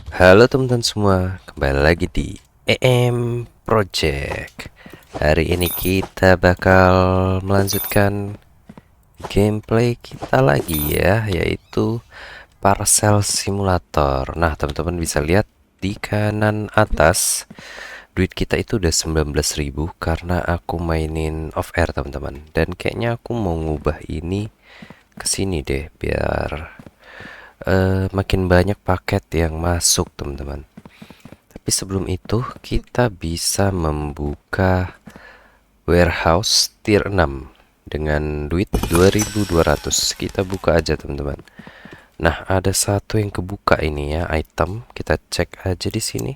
Halo teman-teman semua, kembali lagi di EM Project. Hari ini kita bakal melanjutkan gameplay kita lagi ya, yaitu Parcel Simulator. Nah, teman-teman bisa lihat di kanan atas, duit kita itu udah 19.000 karena aku mainin off air teman-teman. Dan kayaknya aku mau ngubah ini ke sini deh, biar makin banyak paket yang masuk teman-teman. Tapi sebelum itu kita bisa membuka warehouse tier 6 dengan duit 2.200. Kita buka aja teman-teman. Nah, ada satu yang kebuka ini ya, item. Kita cek aja di sini.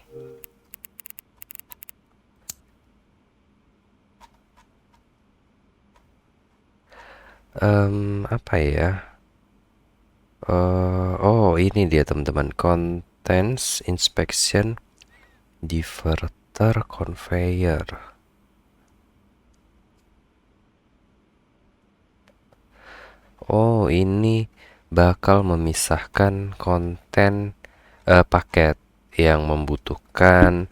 Apa ya? Oh, ini dia teman-teman. Contents inspection diverter conveyor. Oh, ini bakal memisahkan konten paket yang membutuhkan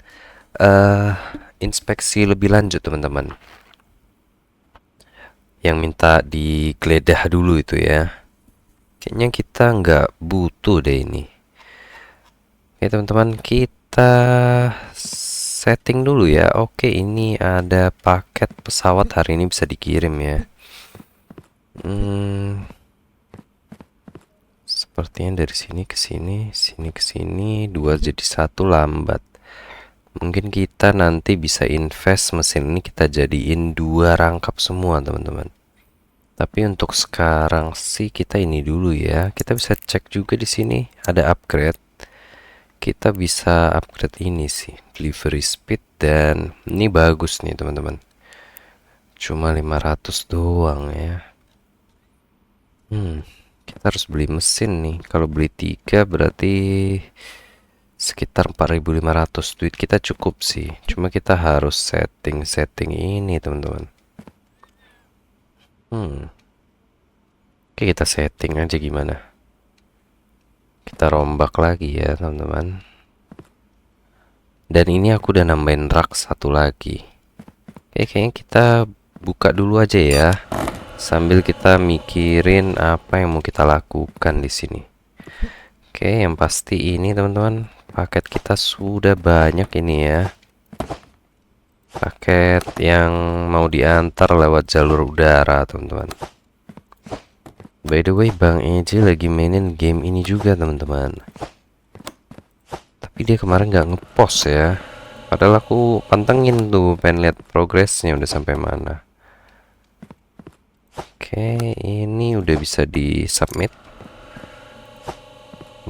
eh inspeksi lebih lanjut, teman-teman. Yang minta digeledah dulu itu ya. Kayaknya kita nggak butuh deh ini. Oke, teman-teman, kita setting dulu ya. Oke, ini ada paket pesawat hari ini bisa dikirim ya. Hmm, Sepertinya dari sini ke sini, sini ke sini, dua jadi satu lambat. Mungkin kita nanti bisa invest mesin ini kita jadiin dua rangkap semua, teman-teman. Tapi untuk sekarang sih kita ini dulu ya. Kita bisa cek juga di sini ada upgrade. Kita bisa upgrade ini sih, delivery speed, dan ini bagus nih, teman-teman. Cuma 500 doang ya. Kita harus beli mesin nih. Kalau beli 3 berarti sekitar 4.500. Duit kita cukup sih. Cuma kita harus setting-setting ini, teman-teman. Oke, kita setting aja gimana. Kita rombak lagi ya, teman-teman. Dan ini aku udah nambahin rak satu lagi. Oke, kayaknya kita buka dulu aja ya. Sambil kita mikirin apa yang mau kita lakukan di sini. Oke, yang pasti ini teman-teman, paket kita sudah banyak ini ya. Paket yang mau diantar lewat jalur udara, teman-teman. By the way, Bang Eji lagi mainin game ini juga, teman-teman. Tapi dia kemarin nggak ngepost ya. Padahal aku pantengin tuh, pengen lihat progresnya udah sampai mana. Oke, ini udah bisa di submit.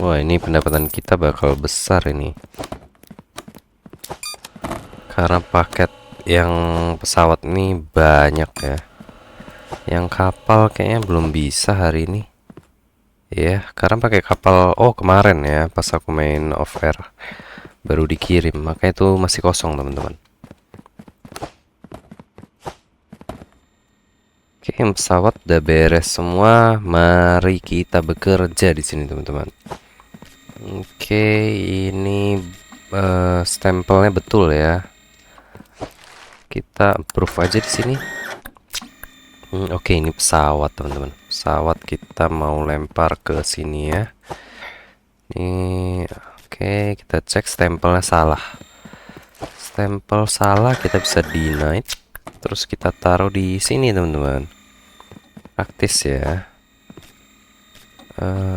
Wah, ini pendapatan kita bakal besar ini. Karena paket yang pesawat ini banyak ya. Yang kapal kayaknya belum bisa hari ini. Ya, karena pakai kapal, oh kemarin ya, pas aku main off air baru dikirim, makanya itu masih kosong teman-teman. Oke, yang pesawat udah beres semua. Mari kita bekerja di sini teman-teman. Oke, ini stempelnya betul ya. Kita approve aja di sini. Oke, ini pesawat teman-teman. Pesawat kita mau lempar ke sini ya. Ini oke, kita cek stempelnya salah. Stempel salah kita bisa deny. Terus kita taruh di sini teman-teman. Praktis ya.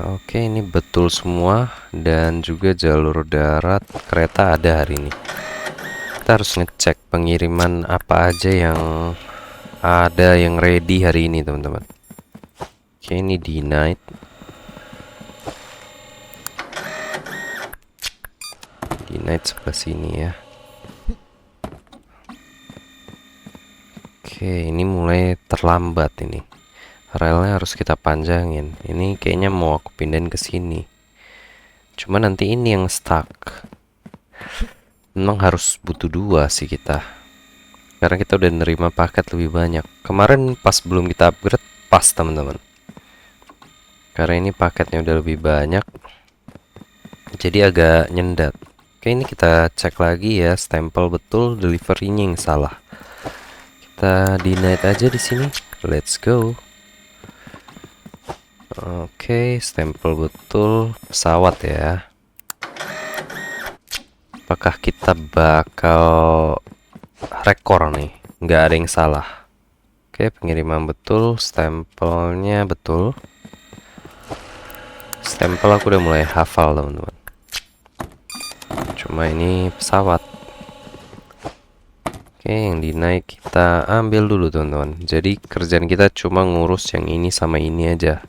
Oke, ini betul semua dan juga jalur darat kereta ada hari ini. Kita harus ngecek pengiriman apa aja yang ada yang ready hari ini teman-teman. Oke, ini denied. Denied sebelah sini ya. Oke, ini mulai terlambat ini. Relnya harus kita panjangin. Ini kayaknya mau aku pindahin ke sini. Cuma nanti ini yang stuck. Memang harus butuh dua sih kita. Karena kita udah nerima paket lebih banyak. Kemarin pas belum kita upgrade, pas teman-teman. Karena ini paketnya udah lebih banyak. jadi agak nyendat. Oke, ini kita cek lagi ya, stempel betul, deliverynya yang salah. Kita deny aja di sini. Let's go. Oke, stempel betul pesawat ya. Apakah kita bakal rekor nih? Nggak ada yang salah. Oke, pengiriman betul, stempelnya betul. Stempel aku udah mulai hafal, teman-teman. Cuma ini pesawat. Oke, yang dinaik kita ambil dulu, teman-teman. Jadi kerjaan kita cuma ngurus yang ini sama ini aja.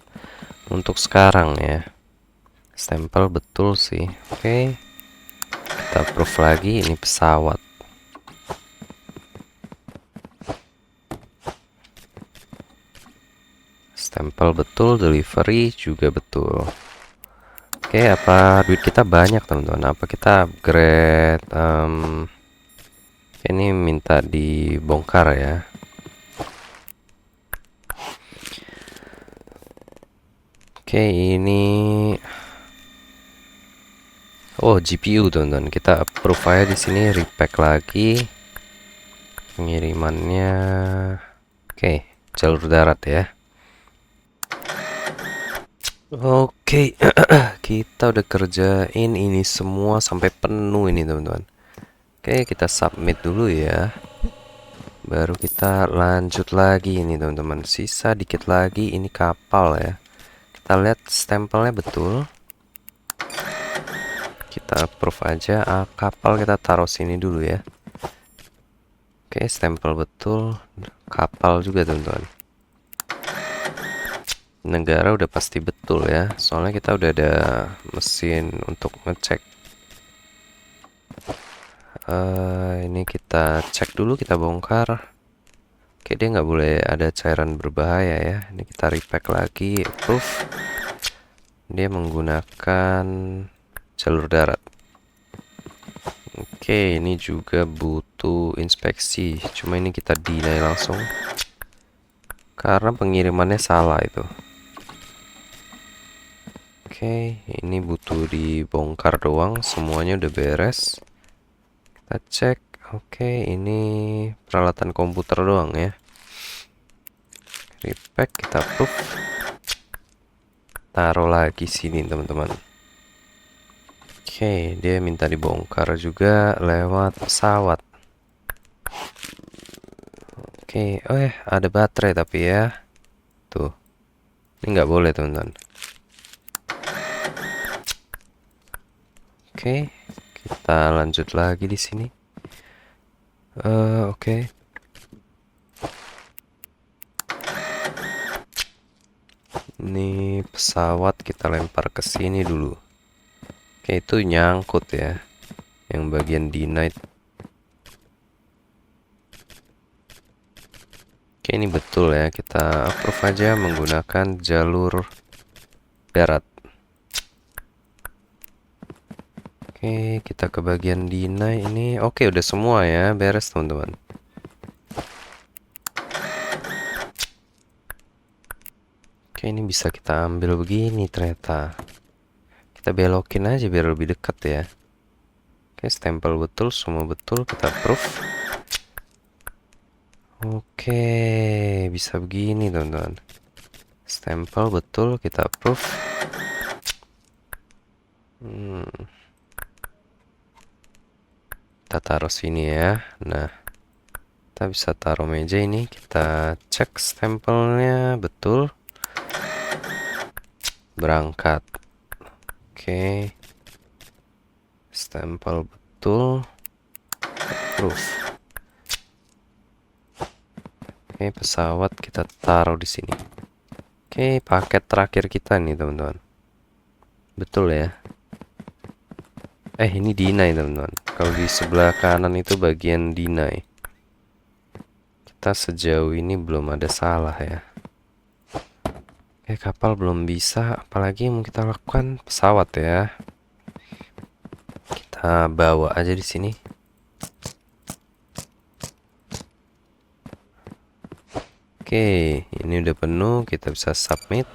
Untuk sekarang ya. Stempel betul sih. Oke. Kita approve lagi, ini pesawat. Stempel betul, delivery juga betul. Oke, apa duit kita banyak, teman-teman? Apa kita upgrade? Ini minta dibongkar ya. Oke, ini GPU, teman-teman. Kita approve aja di sini, repack lagi. Pengirimannya. Oke, jalur darat ya. Oke, kita udah kerjain ini semua sampai penuh ini, teman-teman. Oke, kita submit dulu ya. Baru kita lanjut lagi ini, teman-teman. Sisa dikit lagi, ini kapal ya. Kita lihat stempelnya betul. Kita approve aja. Kapal kita taruh sini dulu ya. Oke, stempel betul. Kapal juga, teman-teman. Negara udah pasti betul ya. Soalnya kita udah ada mesin untuk ngecek. Ini kita cek dulu, kita bongkar. Oke, dia nggak boleh ada cairan berbahaya ya. Ini kita repack lagi, approve. Dia menggunakan jalur darat. Oke, ini juga butuh inspeksi. Cuma ini kita deny langsung. Karena pengirimannya salah itu. Oke, ini butuh dibongkar doang. Semuanya udah beres. Kita cek. Oke, ini peralatan komputer doang ya. Repack, kita approve. Taruh lagi sini, teman-teman. Oke, dia minta dibongkar juga lewat pesawat. Oke, ada baterai tapi ya. Tuh. Ini nggak boleh, teman-teman. Oke, kita lanjut lagi di sini. Oke. Ini pesawat kita lempar ke sini dulu. Oke, itu nyangkut ya. Yang bagian denied. Oke, ini betul ya. Kita approve aja menggunakan jalur darat. Oke, kita ke bagian deny ini. Oke, udah semua ya. Beres, teman-teman. Oke, ini bisa kita ambil begini ternyata. Kita belokin aja biar lebih dekat ya. Oke, stempel betul, semua betul. Kita approve. Oke, bisa begini, teman-teman. Stempel betul, kita approve. Kita taruh sini ya. Nah, kita bisa taruh meja ini. Kita cek stempelnya betul. Berangkat. Oke. Stempel betul. Approve. Oke, pesawat kita taruh di sini. Oke, paket terakhir kita nih, teman-teman. Betul ya. Ini deny, teman-teman. Kalau di sebelah kanan itu bagian deny. Kita sejauh ini belum ada salah ya. Oke, kapal belum bisa. Apalagi yang mau kita lakukan pesawat ya. Kita bawa aja di sini. Oke, ini udah penuh. Kita bisa submit.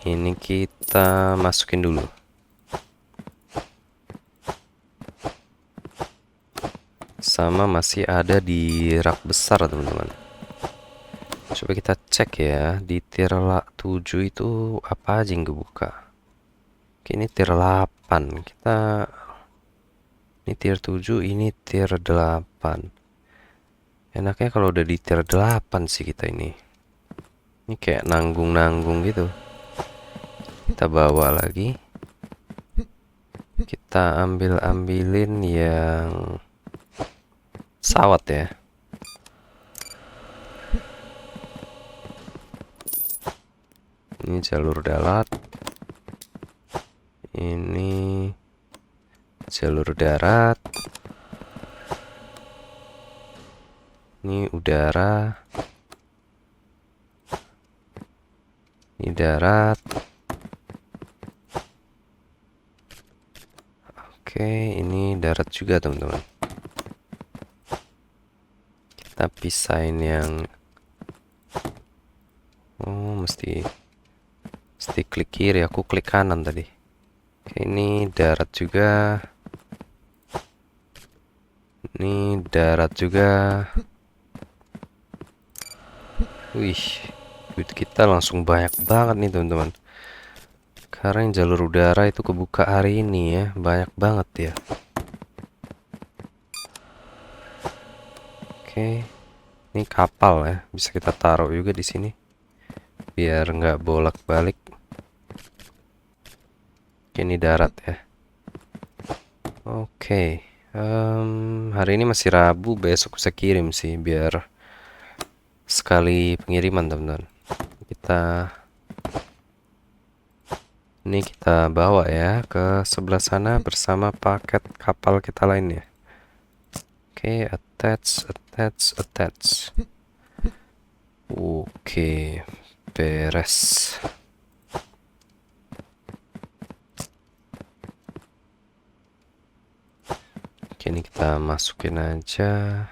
Ini kita masukin dulu. sama masih ada di rak besar, teman-teman. Coba kita cek ya, di tier 7 itu apa aja yang kebuka. Oke, ini tier 8. Ini tier 7, ini tier 8. Enaknya kalau udah di tier 8 sih kita ini. Ini kayak nanggung-nanggung gitu. Kita bawa lagi. Kita ambilin yang pesawat ya. Ini jalur darat. Ini jalur darat. Ini udara. Ini darat. Oke, ini darat juga, teman-teman. Kita pisahin yang mesti klik kiri, aku klik kanan tadi. Oke, ini darat juga. Ini darat juga. Wih, duit kita langsung banyak banget nih, teman-teman. Karena yang jalur udara itu kebuka hari ini ya, banyak banget ya. Oke, ini kapal ya, bisa kita taruh juga di sini, biar nggak bolak-balik. Oke, ini darat ya. Oke, hari ini masih Rabu, besok bisa kirim sih, biar sekali pengiriman, teman-teman. Ini kita bawa ya ke sebelah sana bersama paket kapal kita lainnya. Oke, attach. Oke, beres. Oke, ini kita masukin aja.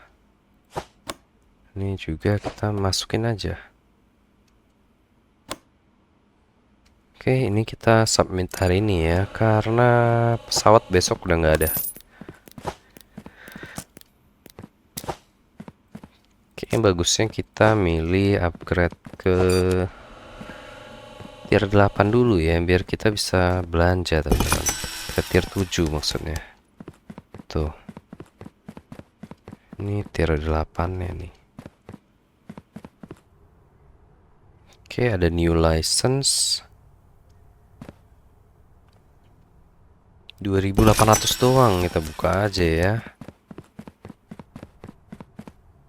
Ini juga kita masukin aja. Oke, ini kita submit hari ini ya, karena pesawat besok udah nggak ada. Oke, bagusnya kita milih upgrade ke tier 8 dulu ya, biar kita bisa belanja, teman-teman. Ke tier 7 maksudnya. Tuh. Ini tier 8 ya nih. Oke, ada new license. 2.800 doang, kita buka aja ya.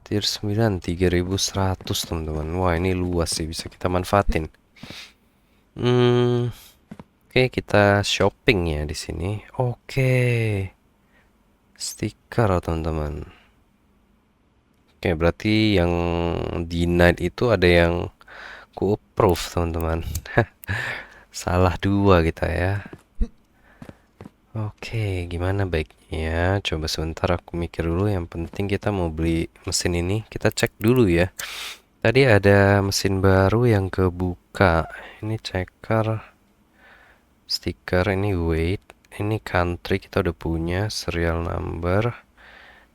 Tier 9 3.100, teman-teman. Wah, ini luas sih, bisa kita manfaatin. Oke, kita shopping ya di sini. Oke. Stiker, teman-teman. Oke, berarti yang di night itu ada yang ku approve, teman-teman. Salah dua kita ya. Oke, gimana baiknya? Coba sebentar aku mikir dulu. Yang penting kita mau beli mesin ini. Kita cek dulu ya. Tadi ada mesin baru yang kebuka. Ini checker, stiker, ini weight, ini country kita udah punya, serial number.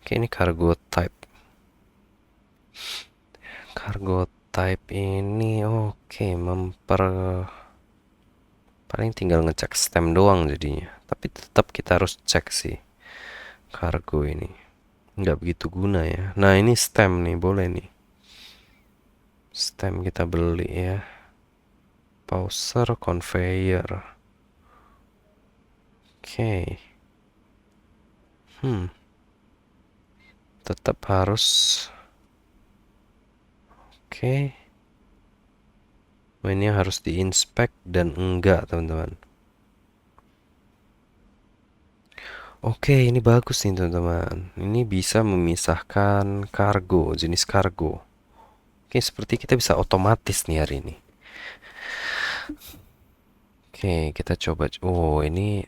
Oke, ini cargo type. Cargo type ini oke, paling tinggal ngecek stem doang jadinya. Tapi tetap kita harus cek sih kargo ini. Nggak begitu guna ya. Nah, ini stem nih, boleh nih. Stem kita beli ya. Pauser, conveyor. Oke. Tetap harus. Oke. Ini harus diinspek dan enggak, teman-teman. Oke, ini bagus nih, teman-teman. Ini bisa memisahkan kargo, jenis kargo. Oke, seperti kita bisa otomatis nih hari ini. Oke, kita coba. Oh, ini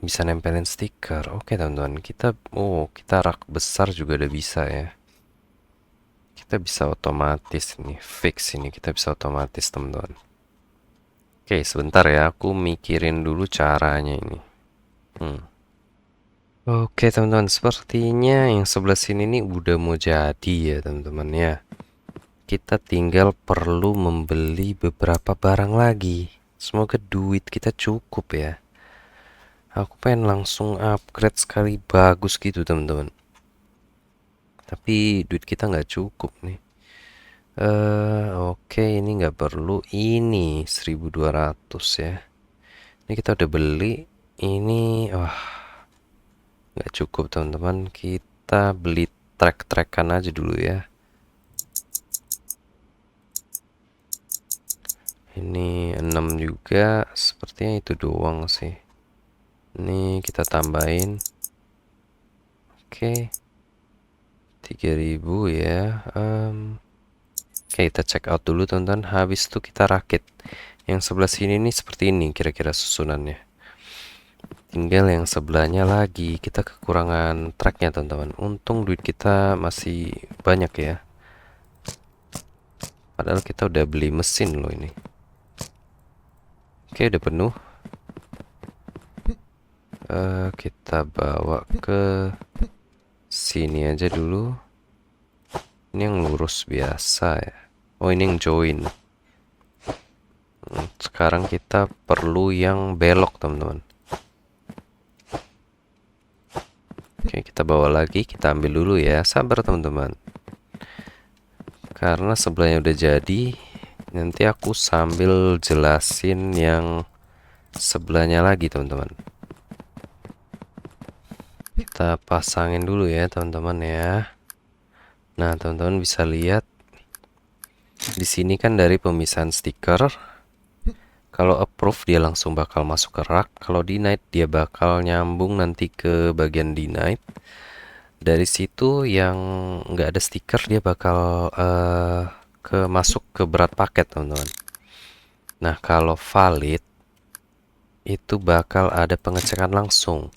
bisa nempelin stiker. Oke, teman-teman. Kita rak besar juga udah bisa ya. Kita bisa otomatis nih, fix ini kita bisa otomatis, teman-teman. Oke, sebentar ya, aku mikirin dulu caranya ini. Oke teman-teman, sepertinya yang sebelah sini nih udah mau jadi ya teman-teman ya. Kita tinggal perlu membeli beberapa barang lagi. Semoga duit kita cukup ya. Aku pengen langsung upgrade sekali bagus gitu teman-teman. Tapi duit kita nggak cukup nih. Oke, ini nggak perlu. Ini 1.200 ya. Ini kita udah beli. Ini wah nggak cukup teman-teman. Kita beli trek-trekan aja dulu ya. Ini 6 juga. Sepertinya itu doang sih. Ini kita tambahin. Oke. 3.000 ya. Oke, kita check out dulu teman-teman. Habis itu kita rakit. Yang sebelah sini nih seperti ini kira-kira susunannya. Tinggal yang sebelahnya lagi. Kita kekurangan tracknya teman-teman. Untung duit kita masih banyak ya. Padahal kita udah beli mesin loh ini. Oke, udah penuh. Kita bawa ke sini aja dulu. Ini yang lurus biasa ya. Oh, ini yang join. Sekarang kita perlu yang belok teman-teman. Oke, kita bawa lagi. Kita ambil dulu ya. Sabar teman-teman. Karena sebelahnya udah jadi. Nanti aku sambil jelasin yang sebelahnya lagi teman-teman. Kita pasangin dulu ya teman-teman ya. Nah, teman-teman bisa lihat di sini kan dari pemisahan stiker. Kalau approve dia langsung bakal masuk ke rak. Kalau denied dia bakal nyambung nanti ke bagian denied. Dari situ yang nggak ada stiker dia bakal masuk ke berat paket teman-teman. Nah, kalau valid itu bakal ada pengecekan langsung.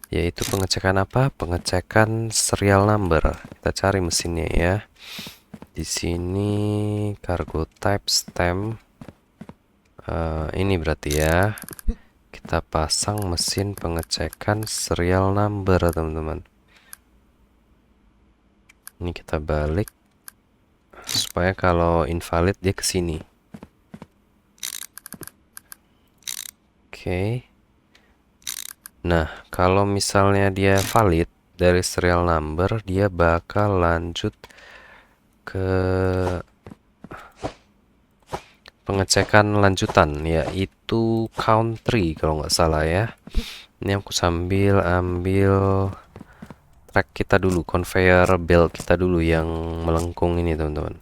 Yaitu pengecekan apa? Pengecekan serial number. Kita cari mesinnya ya. Di sini cargo type stem. Ini berarti ya. Kita pasang mesin pengecekan serial number teman-teman. Ini kita balik supaya kalau invalid dia ke sini. Oke. Nah, kalau misalnya dia valid dari serial number, dia bakal lanjut ke pengecekan lanjutan, yaitu country kalau nggak salah ya. Ini aku sambil ambil track kita dulu, conveyor belt kita dulu yang melengkung ini teman-teman.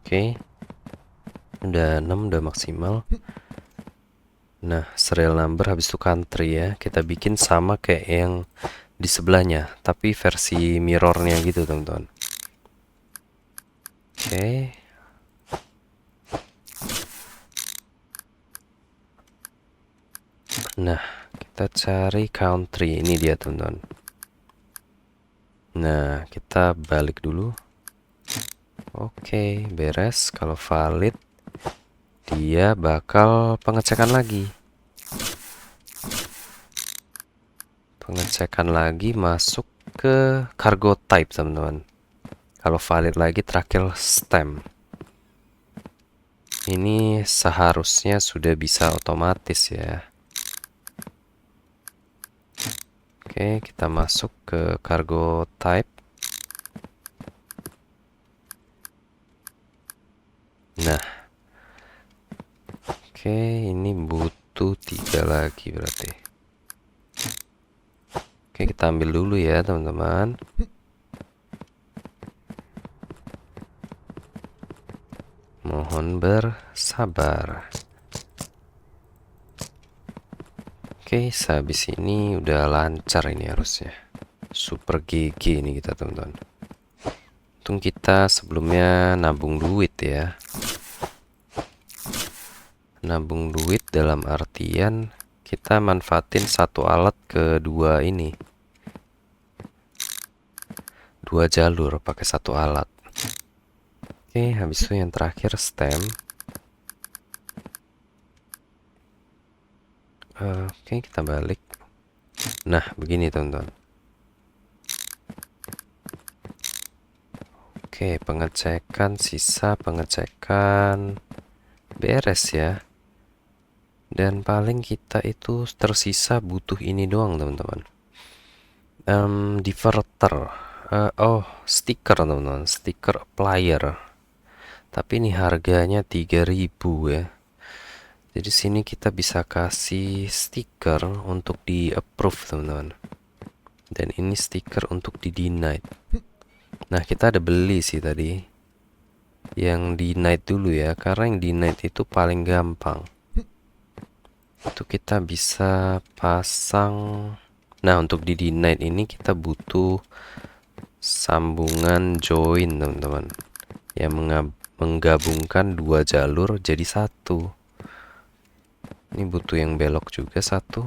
Oke, udah 6, udah maksimal. Nah, serial number habis itu country ya. Kita bikin sama kayak yang di sebelahnya, tapi versi mirrornya gitu teman-teman. Oke. Nah, kita cari country. Ini dia teman-teman. Nah, kita balik dulu. Oke, beres. Kalau valid, dia bakal pengecekan lagi. Pengecekan lagi masuk ke cargo type, teman-teman. Kalau valid lagi, terakhir stem. Ini seharusnya sudah bisa otomatis ya. Oke, kita masuk ke cargo type. Nah, oke, ini butuh 3 lagi berarti. Oke, kita ambil dulu ya, teman-teman. Mohon bersabar. Oke, sehabis ini udah lancar ini harusnya. Super GG ini kita, teman-teman. Untung kita sebelumnya nabung duit ya. Nabung duit dalam artian kita manfaatin satu alat ke dua ini. Dua jalur pakai satu alat. Oke, habis itu yang terakhir stem. Oke, kita balik. Nah, begini teman-teman. Oke, pengecekan, sisa pengecekan beres ya. Dan paling kita itu tersisa butuh ini doang teman-teman. Diverter. Oh, stiker teman-teman, stiker applier. Tapi ini harganya 3000 ya. Jadi sini kita bisa kasih stiker untuk di approve teman-teman. Dan ini stiker untuk di denied. Nah, kita ada beli sih tadi. Yang denied dulu ya, karena yang denied itu paling gampang. Itu kita bisa pasang. Nah, untuk di denied ini kita butuh sambungan join teman-teman, yang menggabungkan dua jalur jadi satu. Ini butuh yang belok juga satu.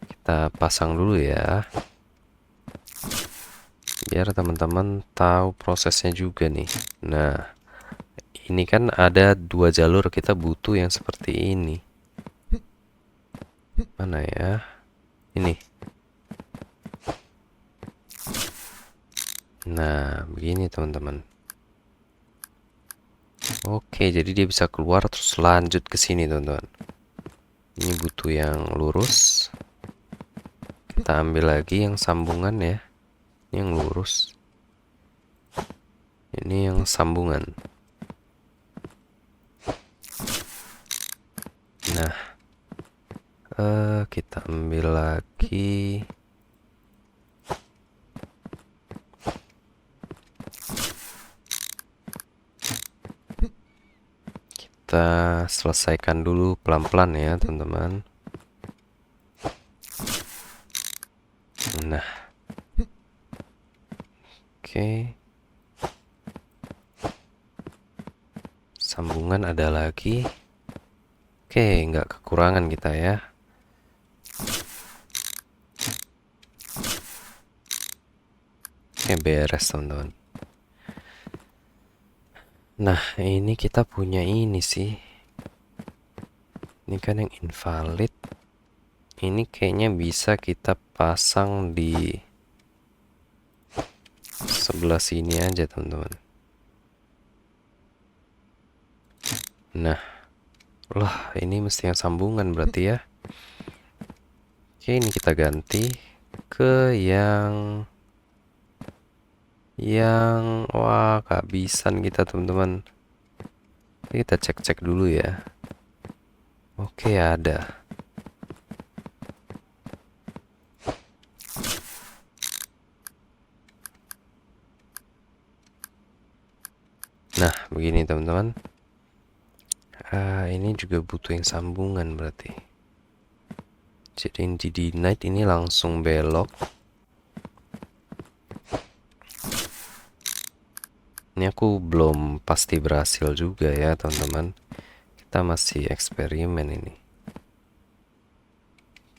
Kita pasang dulu ya, biar teman-teman tahu prosesnya juga nih. Nah, ini kan ada dua jalur, kita butuh yang seperti ini. Mana ya? Ini. Nah, begini teman-teman. Oke, jadi dia bisa keluar terus lanjut ke sini teman-teman. Ini butuh yang lurus. Kita ambil lagi yang sambungan ya. Ini yang lurus. Ini yang sambungan. Nah, kita ambil lagi. Kita selesaikan dulu pelan-pelan ya teman-teman. Nah, oke. Sambungan ada lagi. Oke, nggak kekurangan kita ya. Oke, beres teman-teman. Nah, ini kita punya ini sih. Ini kan yang invalid. Ini kayaknya bisa kita pasang di sebelah sini aja teman-teman. Nah, lah ini mesti yang sambungan berarti ya. Oke, ini kita ganti ke yang wah kehabisan kita teman-teman. Kita cek-cek dulu ya. Oke, ada. Nah, begini teman-teman. Ini juga butuh yang sambungan berarti. Jadi di denied ini langsung belok. Ini aku belum pasti berhasil juga ya teman-teman. Kita masih eksperimen ini.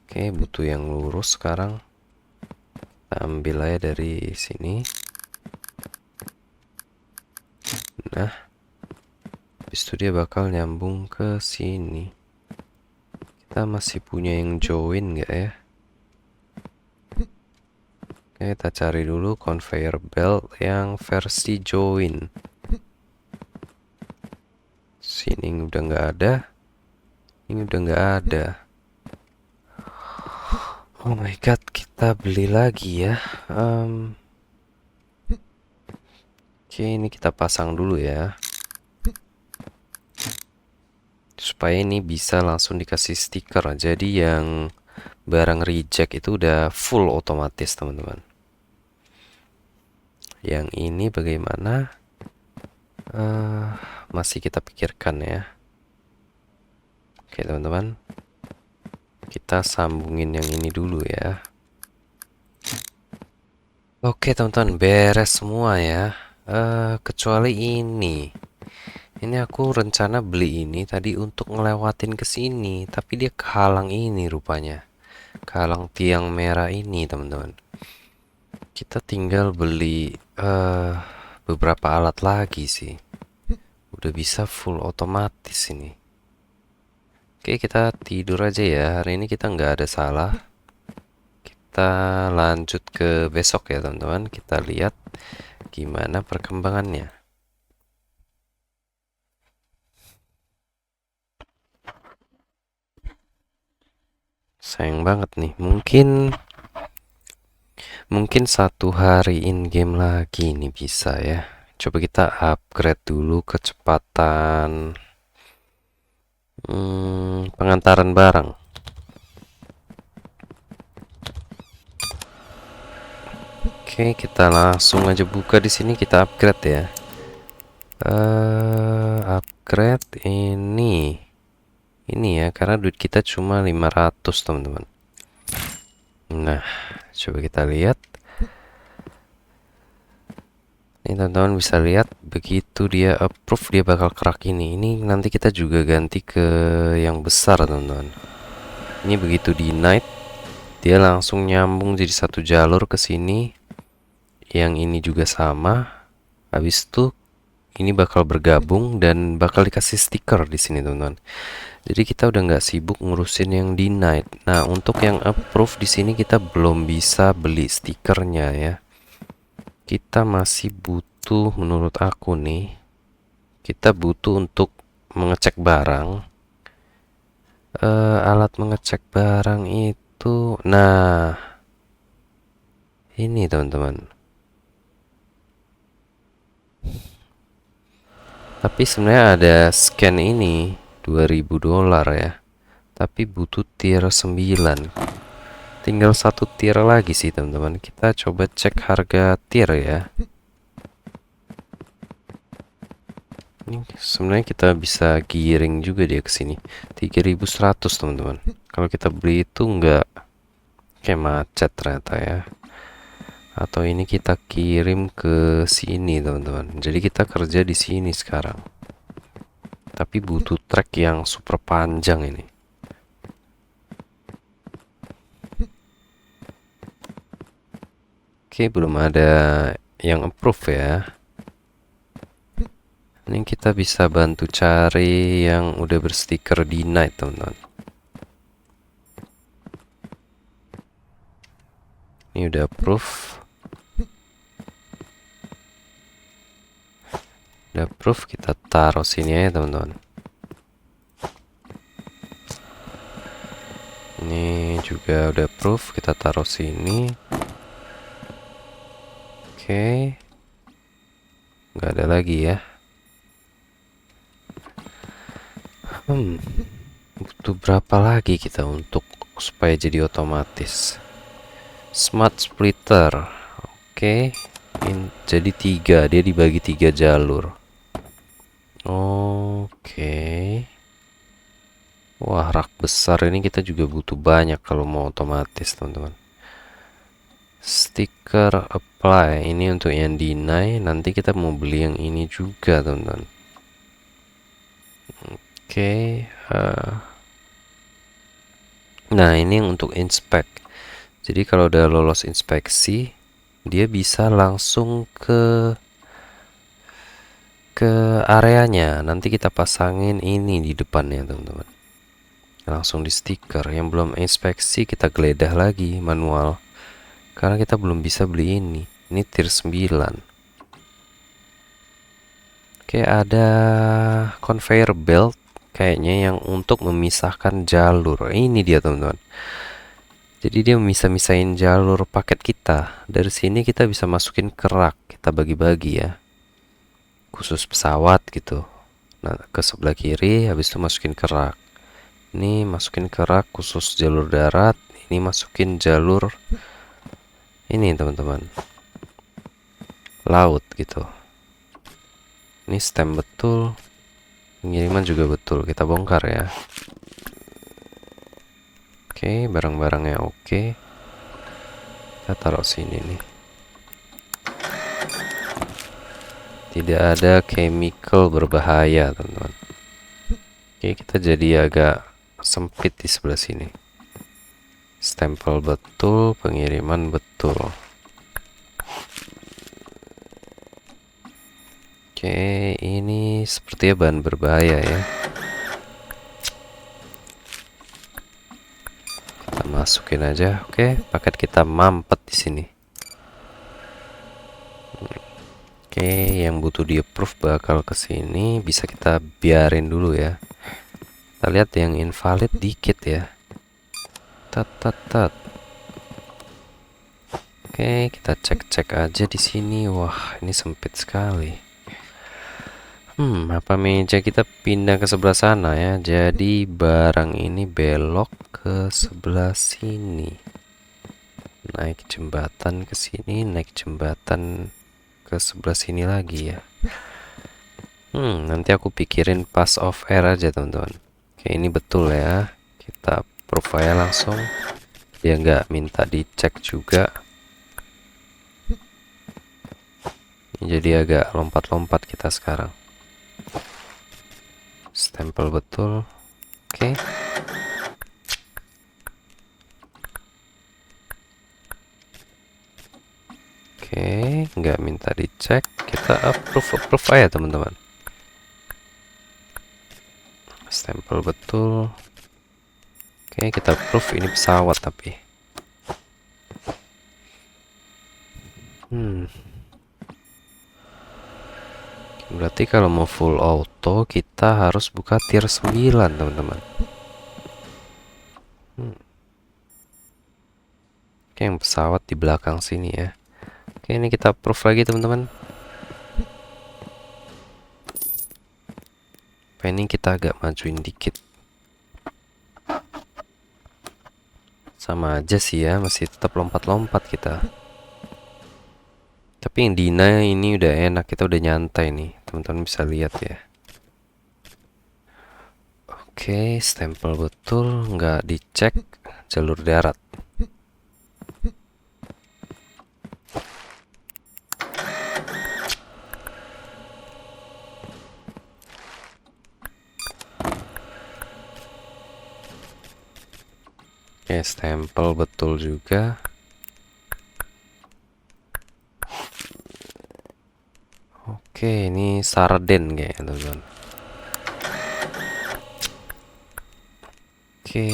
Oke, butuh yang lurus sekarang. Kita ambil aja dari sini. Nah, habis itu dia bakal nyambung ke sini. Kita masih punya yang join nggak ya? Oke, kita cari dulu conveyor belt yang versi join. Sini udah nggak ada. Ini udah nggak ada. Oh my god, kita beli lagi ya. Oke, ini kita pasang dulu ya. Supaya ini bisa langsung dikasih stiker. Jadi yang barang reject itu udah full otomatis teman-teman. Yang ini bagaimana? Masih kita pikirkan ya. Oke teman-teman, kita sambungin yang ini dulu ya. Oke teman-teman, beres semua ya. Kecuali ini. Ini aku rencana beli ini tadi untuk ngelewatin ke sini, tapi dia kehalang ini rupanya. Kehalang tiang merah ini teman-teman. Kita tinggal beli beberapa alat lagi sih. Udah bisa full otomatis ini. Oke, kita tidur aja ya. Hari ini kita nggak ada salah. kita lanjut ke besok ya teman-teman. Kita lihat gimana perkembangannya. Sayang banget nih, mungkin satu hari in game lagi nih bisa ya. Coba kita upgrade dulu kecepatan pengantaran barang. Oke, kita langsung aja buka di sini, kita upgrade ya. Upgrade ini ya, karena duit kita cuma 500 teman-teman. Nah, coba kita lihat. Ini teman-teman bisa lihat, begitu dia approve dia bakal kerak ini. Ini nanti kita juga ganti ke yang besar teman-teman. Ini begitu di night, dia langsung nyambung jadi satu jalur ke sini. Yang ini juga sama. Habis itu ini bakal bergabung dan bakal dikasih stiker di sini teman-teman. Jadi kita udah nggak sibuk ngurusin yang di night. Nah, untuk yang approve di sini kita belum bisa beli stikernya ya. Kita masih butuh, menurut aku nih, kita butuh untuk mengecek barang. Alat mengecek barang itu, nah, ini teman-teman. Tapi sebenarnya ada scan ini $2000 ya. Tapi butuh tier 9. Tinggal satu tier lagi sih teman-teman. Kita coba cek harga tier ya. Ini sebenarnya kita bisa giring juga dia ke sini. 3100 teman-teman. Kalau kita beli itu nggak kayak macet ternyata ya. Atau ini kita kirim ke sini teman-teman. Jadi kita kerja di sini sekarang. Tapi butuh trek yang super panjang ini. Oke, belum ada yang approve ya. Ini kita bisa bantu cari yang udah berstiker di night teman-teman. Ini udah approve. Udah approve, kita taruh sini ya teman-teman. Ini juga udah approve, kita taruh sini. Oke, nggak ada lagi ya. Butuh berapa lagi kita untuk supaya jadi otomatis? Smart splitter. Oke, jadi 3, dia dibagi 3 jalur. Oke. Wah, rak besar ini kita juga butuh banyak kalau mau otomatis teman-teman. Stiker apply ini untuk yang deny. Nanti kita mau beli yang ini juga teman-teman. Oke, nah ini yang untuk inspect. Jadi kalau udah lolos inspeksi, dia bisa langsung ke areanya. Nanti kita pasangin ini di depannya teman-teman. Langsung di stiker. Yang belum inspeksi kita geledah lagi manual. Karena kita belum bisa beli ini. Ini tier 9. Oke, ada conveyor belt kayaknya yang untuk memisahkan jalur. Ini dia teman-teman. Jadi dia bisa misahin jalur paket kita. Dari sini kita bisa masukin ke rak. Kita bagi-bagi ya. Khusus pesawat gitu. Nah, ke sebelah kiri habis itu masukin ke rak. Ini masukin ke rak khusus jalur darat. Ini masukin jalur ini teman-teman, laut gitu. Ini stem betul, pengiriman juga betul. Kita bongkar ya. Oke, barang-barangnya oke. Kita taruh sini nih. Tidak ada chemical berbahaya teman-teman. Oke, kita jadi agak sempit di sebelah sini. Stempel betul, pengiriman betul. Oke, ini sepertinya bahan berbahaya ya. Kita masukin aja. Oke, paket kita mampet di sini. Oke, yang butuh di approve bakal ke sini, bisa kita biarin dulu ya. Kita lihat yang invalid dikit ya. Tat. Oke, kita cek-cek aja di sini. Wah, ini sempit sekali. Apa meja kita pindah ke sebelah sana ya. Jadi barang ini belok ke sebelah sini. Naik jembatan ke sini, naik jembatan ke sebelah sini lagi ya. Nanti aku pikirin pass of air aja teman-teman. Oke, ini betul ya. Kita profile langsung. Dia nggak minta dicek juga. Jadi agak lompat-lompat kita sekarang. Stempel betul. Oke. Oke, nggak minta dicek. Kita approve aja teman-teman. Stempel betul. Oke, kita approve. Ini pesawat tapi. Berarti kalau mau full auto kita harus buka tier 9 teman-teman. Oke, yang pesawat di belakang sini ya. Oke, ini kita approve lagi teman-teman. Ini kita agak majuin dikit. Sama aja sih ya, masih tetap lompat-lompat kita. Tapi yang Dina ini udah enak, kita udah nyantai nih. Teman-teman bisa lihat ya. Oke, stempel betul, nggak dicek. Jalur darat. Oke, stempel betul juga. Oke, ini sarden kayaknya teman-teman. Oke.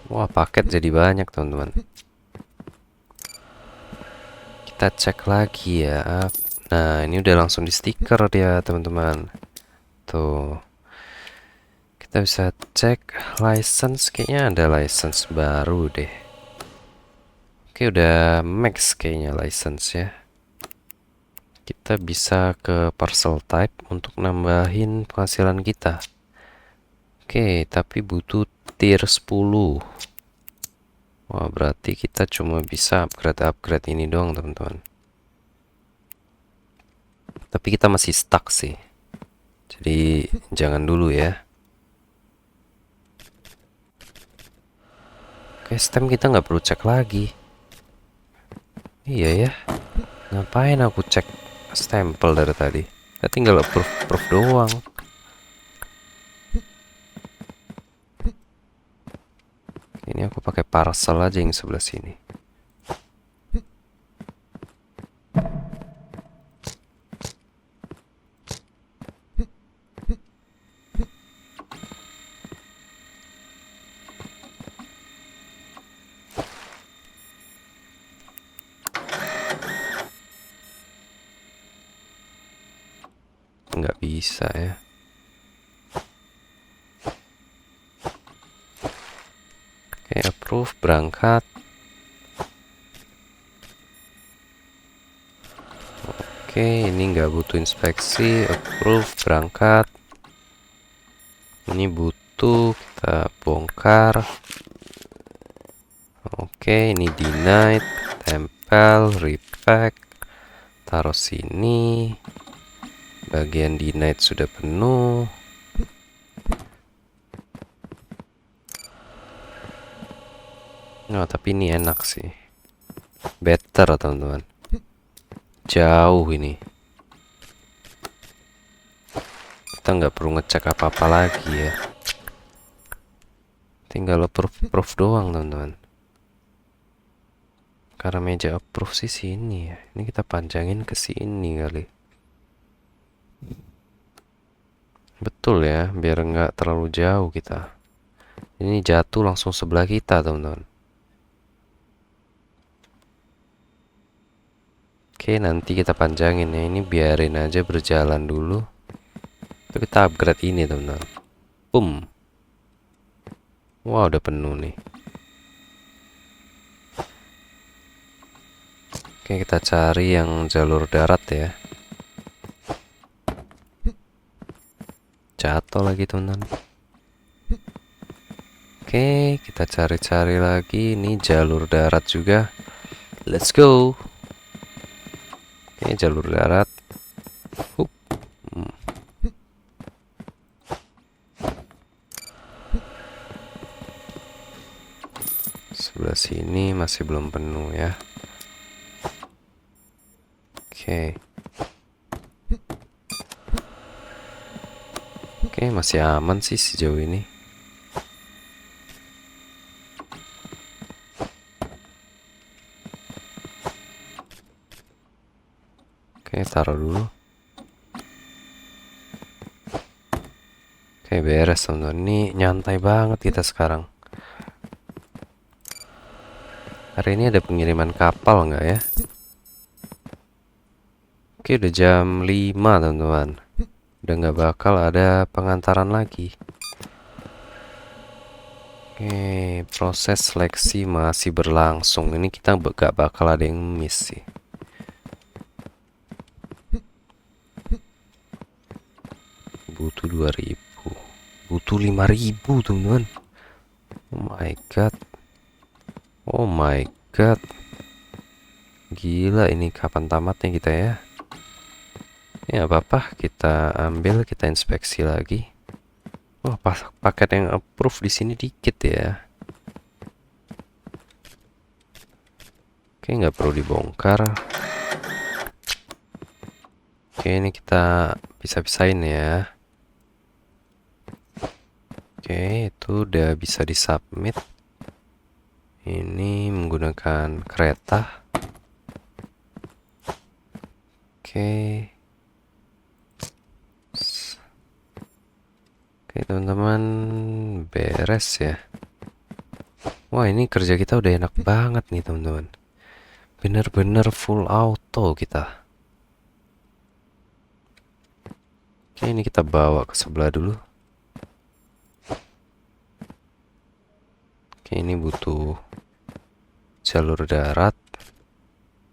Wah, paket jadi banyak teman-teman. Kita cek lagi ya. Nah, ini udah langsung di stiker dia teman-teman. Tuh. Kita bisa cek license, kayaknya ada license baru deh. Oke, udah max kayaknya license ya. Kita bisa ke parcel type untuk nambahin penghasilan kita. Oke, tapi butuh tier 10. Wah, berarti kita cuma bisa upgrade ini doang teman-teman. Tapi kita masih stuck sih. Jadi jangan dulu ya. Oke, stem kita nggak perlu cek lagi. Iya ya. Ngapain aku cek stempel dari tadi? Kita tinggal approve doang. Ini aku pakai parcel aja yang sebelah sini. Nggak bisa ya. Oke, approve, berangkat. Oke, ini nggak butuh inspeksi. Approve, berangkat. Ini butuh, kita bongkar. Oke, ini denied. Tempel, repack. Taruh sini. Bagian denied sudah penuh. Oh, tapi ini enak sih. Better teman-teman. Jauh ini. Kita nggak perlu ngecek apa-apa lagi ya. Tinggal approve doang teman-teman. Karena meja approve sih sini ya. Ini kita panjangin ke sini kali. Betul ya, biar nggak terlalu jauh kita. Ini jatuh langsung sebelah kita, teman-teman. Oke, nanti kita panjangin ya. Ini biarin aja berjalan dulu. Tapi kita upgrade ini, teman-teman. Boom. Wah, udah penuh nih. Oke, kita cari yang jalur darat ya. Jatuh lagi, teman-teman. Oke, kita cari-cari lagi. Ini jalur darat juga. Let's go. Oke, jalur darat. Hup. Sebelah sini masih belum penuh ya. Oke. Oke, masih aman sih sejauh ini. Oke, taruh dulu. Oke, beres, teman-teman. Ini nyantai banget kita sekarang. Hari ini ada pengiriman kapal nggak ya? Oke, udah jam 5, teman-teman. Udah nggak bakal ada pengantaran lagi. Oke, proses seleksi masih berlangsung. Ini kita nggak bakal ada yang miss sih. Butuh 2000. Butuh 5000, teman-teman. Oh my god. Oh my god. Gila, ini kapan tamatnya kita ya? Ya apa-apa, kita ambil, kita inspeksi lagi. Wah, paket yang approve di sini dikit ya. Oke, nggak perlu dibongkar. Oke, ini kita pisah-pisahin ya. Oke, itu udah bisa disubmit. Ini menggunakan kereta. Oke. Oke, teman-teman, beres ya. Wah, ini kerja kita udah enak banget nih, teman-teman. Bener-bener full auto kita. Oke, ini kita bawa ke sebelah dulu. Oke, ini butuh jalur darat.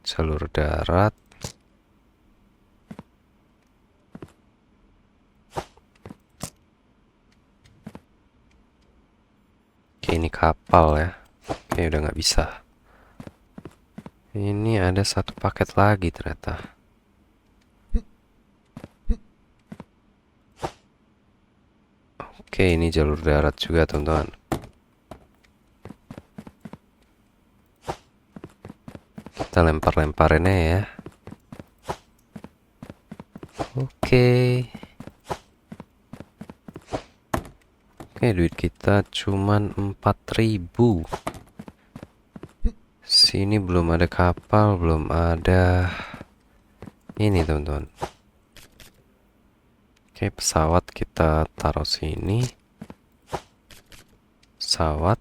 Jalur darat. Oke, ini kapal ya. Oke, udah nggak bisa. Ini ada satu paket lagi ternyata. Oke, ini jalur darat juga, teman-teman. Kita lempar-lemparin ya. Oke. Oke, duit kita cuman 4000. Sini belum ada kapal, belum ada ini, teman-teman. Oke, pesawat kita taruh sini. Pesawat.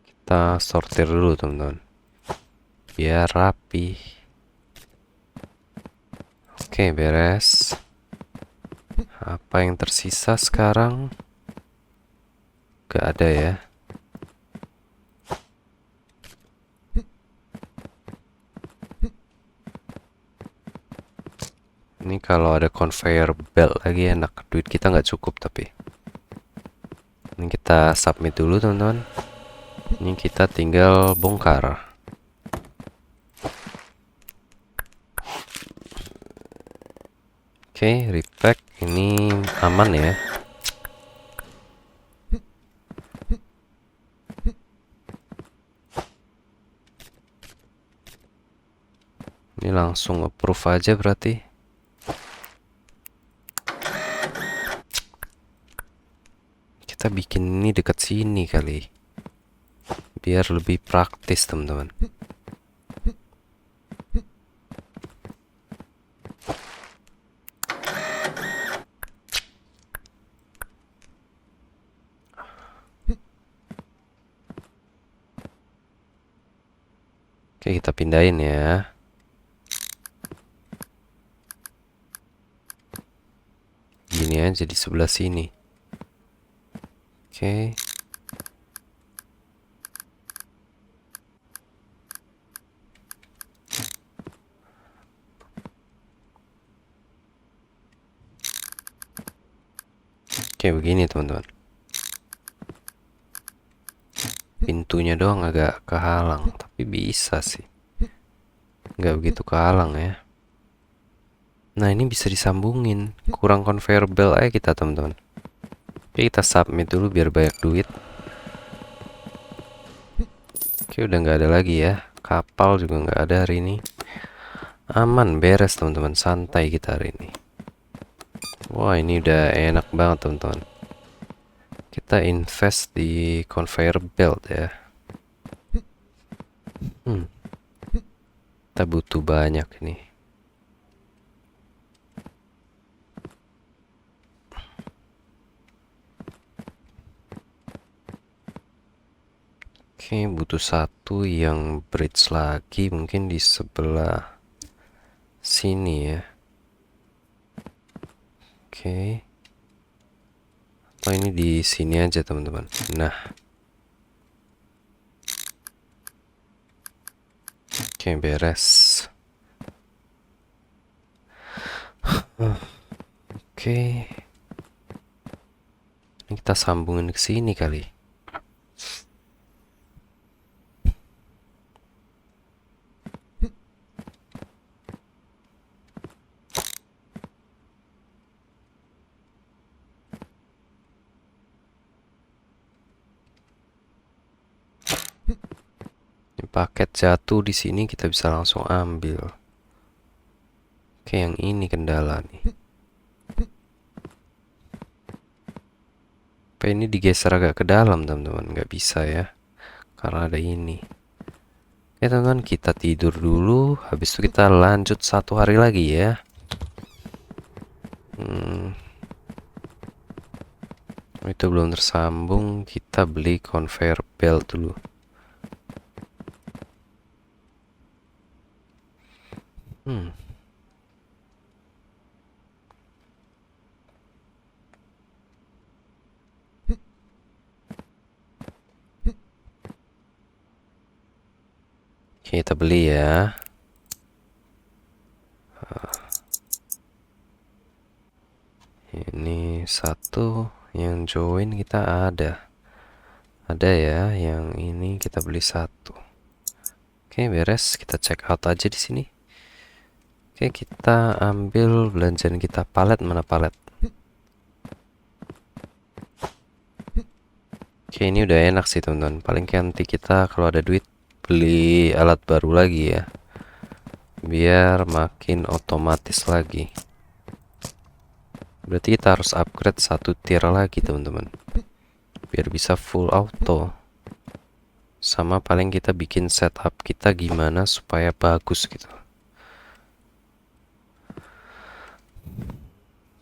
Kita sortir dulu, teman-teman. Biar rapi. Oke, beres. Apa yang tersisa sekarang? Gak ada ya. Ini kalau ada conveyor belt lagi enak. Duit kita nggak cukup tapi. Ini kita submit dulu, teman-teman. Ini kita tinggal bongkar. Oke, repack. Ini aman ya. Ini langsung approve aja berarti. Kita bikin ini dekat sini kali. Biar lebih praktis, teman-teman. Oke, kita pindahin ya. Gini aja di sebelah sini. Oke. Oke, begini teman-teman. Pintunya doang agak kehalang, tapi bisa sih. Nggak begitu kehalang ya. Nah, ini bisa disambungin. Kurang conveyor belt aja kita teman-teman. Oke, kita submit dulu biar banyak duit. Oke, udah nggak ada lagi ya. Kapal juga nggak ada hari ini. Aman, beres teman-teman. Santai kita hari ini. Wah, ini udah enak banget teman-teman. Kita invest di conveyor belt ya. Kita butuh banyak ini. Oke, butuh satu yang bridge lagi mungkin di sebelah sini ya. Oke. Oh, ini di sini aja teman-teman. Nah. Oke, beres. Oke. Ini kita sambungin ke sini kali. Ini paket jatuh di sini kita bisa langsung ambil. Oke, yang ini kendala nih. Apa ini digeser agak ke dalam teman-teman? Nggak bisa ya, karena ada ini. Oke teman-teman, kita tidur dulu. Habis itu kita lanjut satu hari lagi ya. Itu belum tersambung. Kita beli conveyor belt dulu. Oke, kita beli ya. Ini satu yang join kita ada ya. Yang ini kita beli satu. Oke, beres. Kita check out aja di sini. Oke, kita ambil belanjaan kita. Palet mana palet? Oke, ini udah enak sih teman-teman. Paling nanti kita kalau ada duit beli alat baru lagi ya, biar makin otomatis lagi. Berarti kita harus upgrade satu tier lagi teman-teman, biar bisa full auto. Sama paling kita bikin setup kita gimana supaya bagus gitu.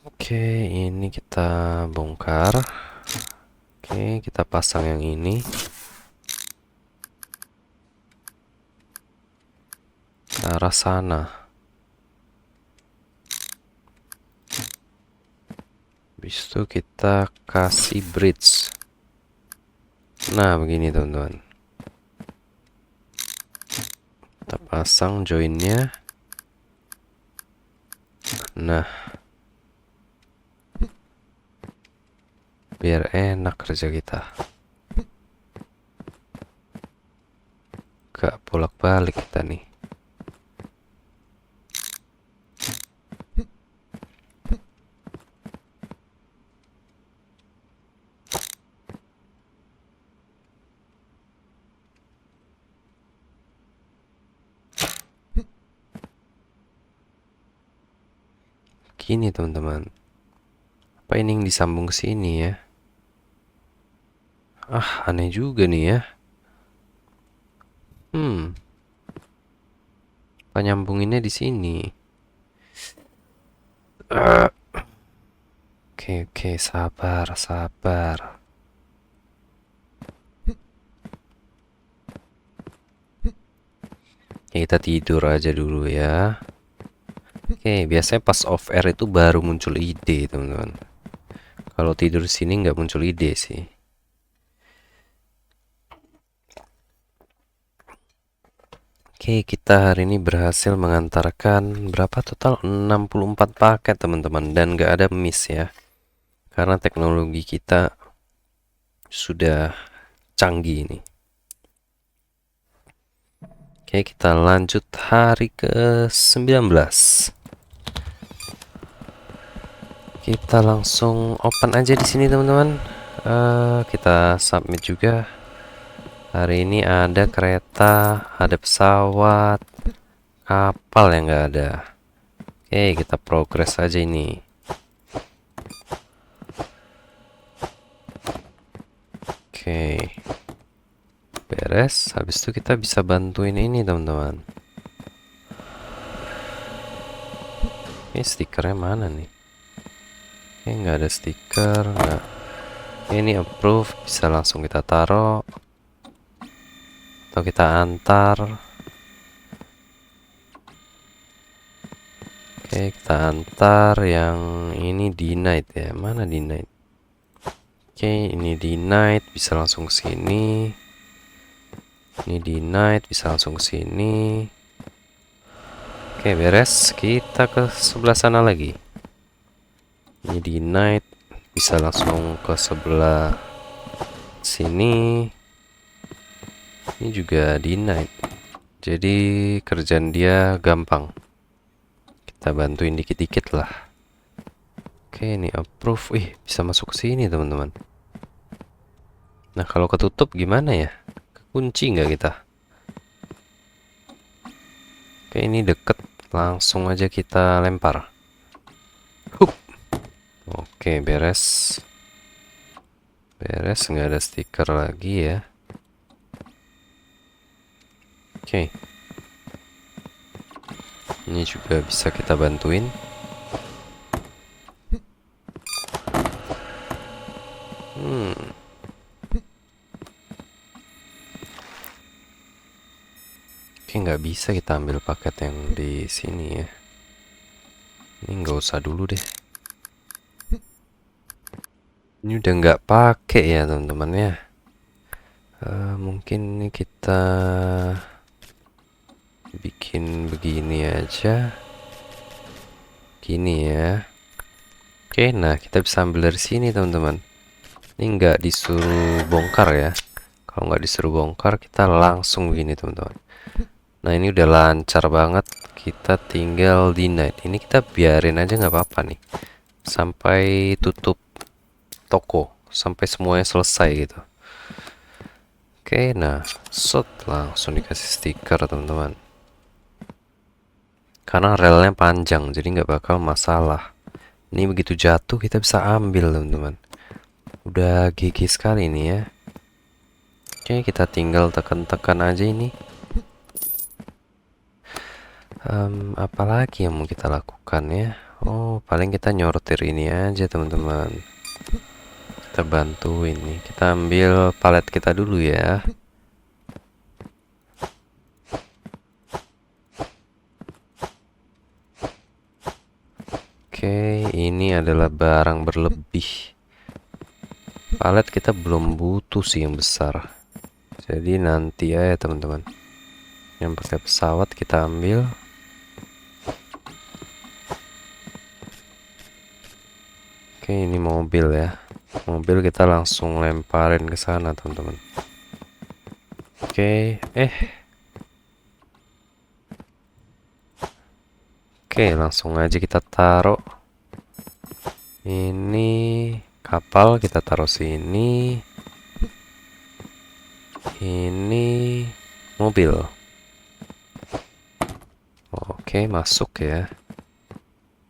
Oke, ini kita bongkar. Oke, kita pasang yang ini. Ke arah sana. Habis itu kita kasih bridge. Nah, begini teman-teman. Kita pasang joinnya. Nah, biar enak kerja kita. Gak bolak-balik kita nih. Gini teman-teman. Apa ini yang disambung ke sini ya? Ah, aneh juga nih ya. Apa nyambunginnya di sini? Oke, sabar, sabar. Kita tidur aja dulu ya. Oke, biasanya pas off air itu baru muncul ide, teman-teman. Kalau tidur di sini nggak muncul ide sih. Oke, kita hari ini berhasil mengantarkan berapa total? 64 paket, teman-teman, dan nggak ada miss ya. Karena teknologi kita sudah canggih ini. Oke, kita lanjut hari ke-19. Kita langsung open aja di sini, teman-teman. Kita submit juga. Hari ini ada kereta, ada pesawat, kapal yang nggak ada. Oke, kita progres aja ini. Oke, beres. Habis itu kita bisa bantuin ini, teman-teman. Ini stikernya mana nih? Oke, nggak ada stiker, nggak. Ini approve, bisa langsung kita taruh atau kita antar. Oke, kita antar yang ini denied ya. Mana denied? Oke, ini denied, bisa langsung ke sini. Ini denied, bisa langsung ke sini. Oke, beres. Kita ke sebelah sana lagi. Ini denied, bisa langsung ke sebelah sini. Ini juga denied. Jadi kerjaan dia gampang. Kita bantuin dikit-dikit lah. Oke, ini approve. Wih, bisa masuk ke sini, teman-teman. Nah, kalau ketutup gimana ya? Kunci nggak kita? Oke, ini deket. Langsung aja kita lempar. Hup. Oke, beres. Beres, nggak ada stiker lagi ya. Oke. Ini juga bisa kita bantuin. Oke, nggak bisa kita ambil paket yang di sini ya. Ini nggak usah dulu deh. Ini udah nggak pakai ya, teman-teman ya. Mungkin ini kita bikin begini aja. Gini ya. Oke, nah kita bisa ambil dari sini, teman-teman. Ini nggak disuruh bongkar ya. Kalau nggak disuruh bongkar, kita langsung begini, teman-teman. Nah, ini udah lancar banget. Kita tinggal denied. Ini kita biarin aja nggak apa-apa nih. Sampai tutup toko. Sampai semuanya selesai gitu. Oke, nah. Langsung dikasih stiker, teman-teman. Karena relnya panjang, jadi nggak bakal masalah. Ini begitu jatuh, kita bisa ambil, teman-teman. Udah gigi sekali ini ya. Oke, kita tinggal tekan-tekan aja ini. Apalagi yang mau kita lakukan ya? Oh, paling kita nyortir ini aja, teman-teman. Kita bantu ini. Kita ambil palet kita dulu ya. Oke, ini adalah barang berlebih. Palet kita belum butuh sih yang besar. Jadi nanti ya, teman-teman. Yang pakai pesawat kita ambil. Oke, ini mobil ya. Mobil kita langsung lemparin ke sana, teman-teman. Oke, Oke, langsung aja kita taruh. Ini kapal kita taruh sini. Ini mobil. Oke, masuk ya.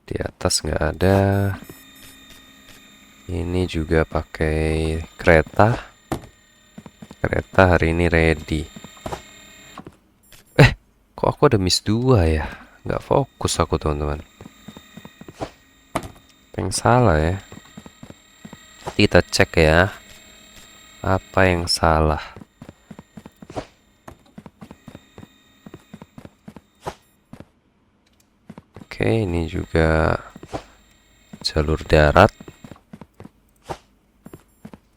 Di atas nggak ada. Ini juga pakai kereta. Kereta hari ini ready. Kok aku ada miss 2 ya? Nggak fokus aku, teman-teman. Yang salah ya. Kita cek ya. Apa yang salah? Oke, ini juga jalur darat.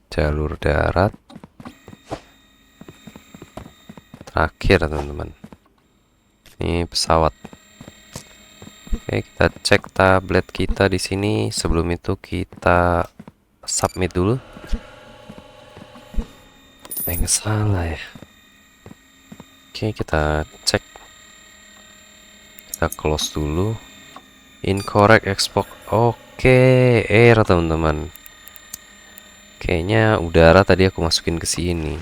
Jalur darat. Terakhir, teman-teman. Ini pesawat. Oke, kita cek tablet kita di sini. Sebelum itu kita submit dulu. Nggak salah ya. Oke, kita cek. Kita close dulu. Incorrect export. Oke, error teman-teman. Kayaknya udara tadi aku masukin ke sini.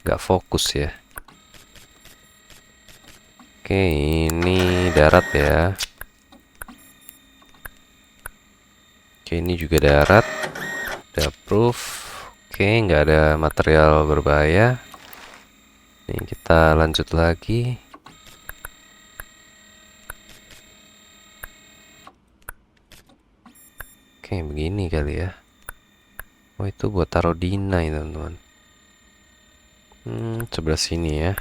Nggak fokus ya. Oke, ini darat ya. Oke, ini juga darat. Ada proof. Oke, nggak ada material berbahaya. Ini kita lanjut lagi. Oke, begini kali ya. Oh, itu buat taruh dinai, teman-teman. Sebelah sini ya.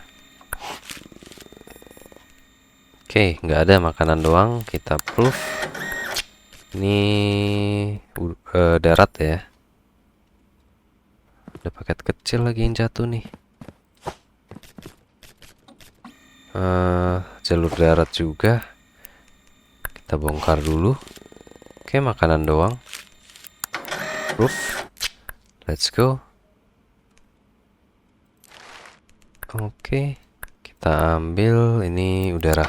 Oke, nggak ada makanan doang. Kita proof. Ini darat ya. Ada paket kecil lagi yang jatuh nih. Jalur darat juga. Kita bongkar dulu. Oke, makanan doang. Proof. Let's go. Oke, kita ambil ini udara.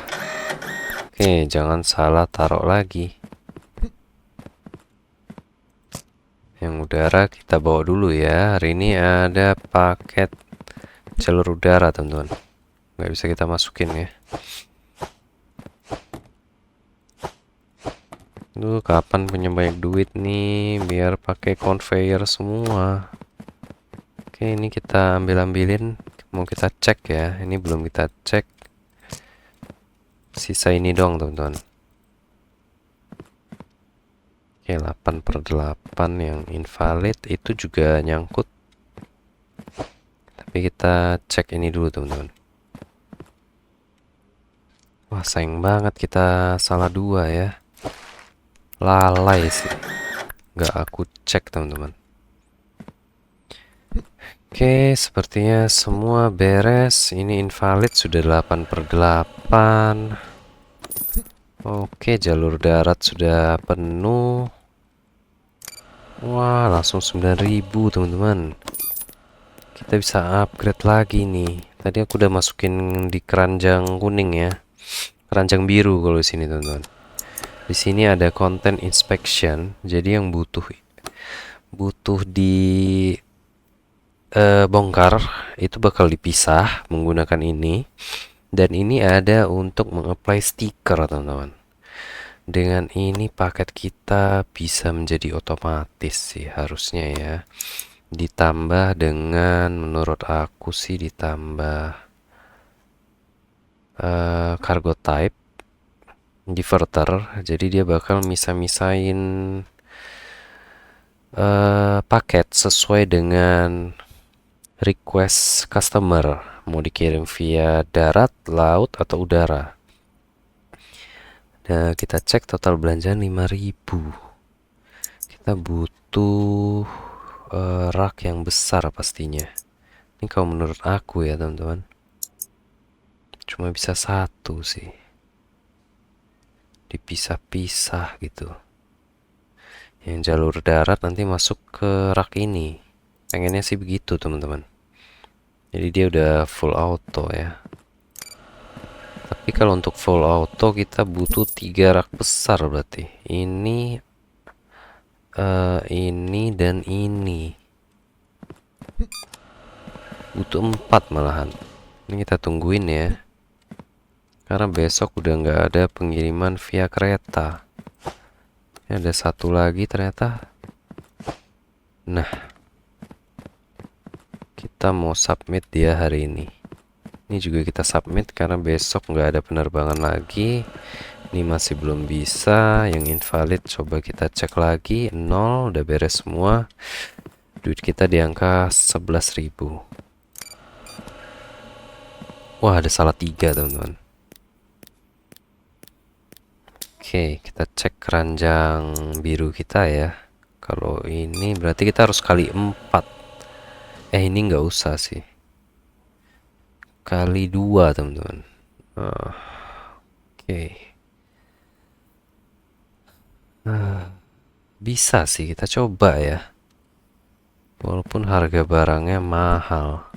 Oke, jangan salah taruh lagi. Yang udara kita bawa dulu ya. Hari ini ada paket jalur udara, teman-teman. Nggak bisa kita masukin ya. Duh, kapan punya banyak duit nih biar pakai conveyor semua. Oke, ini kita ambil-ambilin. Mau kita cek ya. Ini belum kita cek. Sisa ini dong, teman-teman. Oke, 8/8 yang invalid itu juga nyangkut. Tapi kita cek ini dulu, teman-teman. Wah, sayang banget kita salah dua ya. Lalai sih. Nggak aku cek, teman-teman. Oke, sepertinya semua beres. Ini invalid sudah 8/8. Oke, jalur darat sudah penuh. Wah, langsung 9.000, teman-teman. Kita bisa upgrade lagi nih. Tadi aku udah masukin di keranjang kuning ya. Keranjang biru kalau di sini, teman-teman. Di sini ada content inspection. Jadi yang butuh di bongkar itu bakal dipisah menggunakan ini. Dan ini ada untuk mengapply stiker, teman-teman. Dengan ini paket kita bisa menjadi otomatis sih harusnya ya. Ditambah dengan menurut aku sih ditambah cargo type diverter. Jadi dia bakal misahin paket sesuai dengan request customer. Mau dikirim via darat, laut, atau udara. Dan kita cek total belanjaan 5.000. Kita butuh rak yang besar pastinya. Ini kalau menurut aku ya, teman-teman. Cuma bisa satu sih. Dipisah-pisah gitu. Yang jalur darat nanti masuk ke rak ini. Pengennya sih begitu, teman-teman. Jadi dia udah full auto ya. Tapi kalau untuk full auto kita butuh 3 rak besar berarti. Ini dan ini. Butuh 4 malahan. Ini kita tungguin ya. Karena besok udah nggak ada pengiriman via kereta. Ini ada satu lagi ternyata. Nah, kita mau submit dia hari ini. Ini juga kita submit karena besok nggak ada penerbangan lagi. Ini masih belum bisa. Yang invalid coba kita cek lagi. 0, udah beres semua. Duit kita di angka 11.000. Wah, ada salah 3, teman-teman. Oke, kita cek keranjang biru kita ya. Kalau ini berarti kita harus kali 4. Ini nggak usah sih. Kali 2, teman-teman. Oke. Bisa sih, kita coba ya. Walaupun harga barangnya mahal.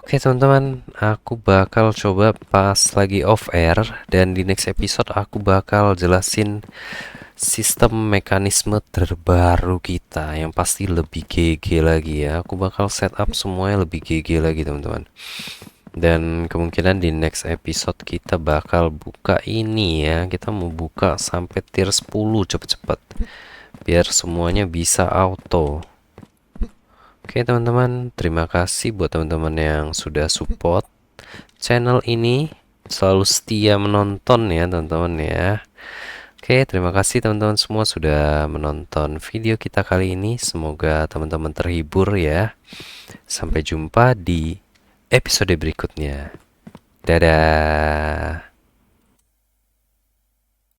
Oke teman-teman, aku bakal coba pas lagi off air, dan di next episode aku bakal jelasin sistem mekanisme terbaru kita yang pasti lebih GG lagi ya. Aku bakal setup semuanya lebih GG lagi teman-teman. Dan kemungkinan di next episode kita bakal buka ini ya. Kita mau buka sampai tier 10 cepet-cepet, biar semuanya bisa auto. Oke teman-teman, terima kasih buat teman-teman yang sudah support channel ini, selalu setia menonton ya teman-teman ya. Oke, terima kasih teman-teman semua sudah menonton video kita kali ini. Semoga teman-teman terhibur ya. Sampai jumpa di episode berikutnya. Dadah.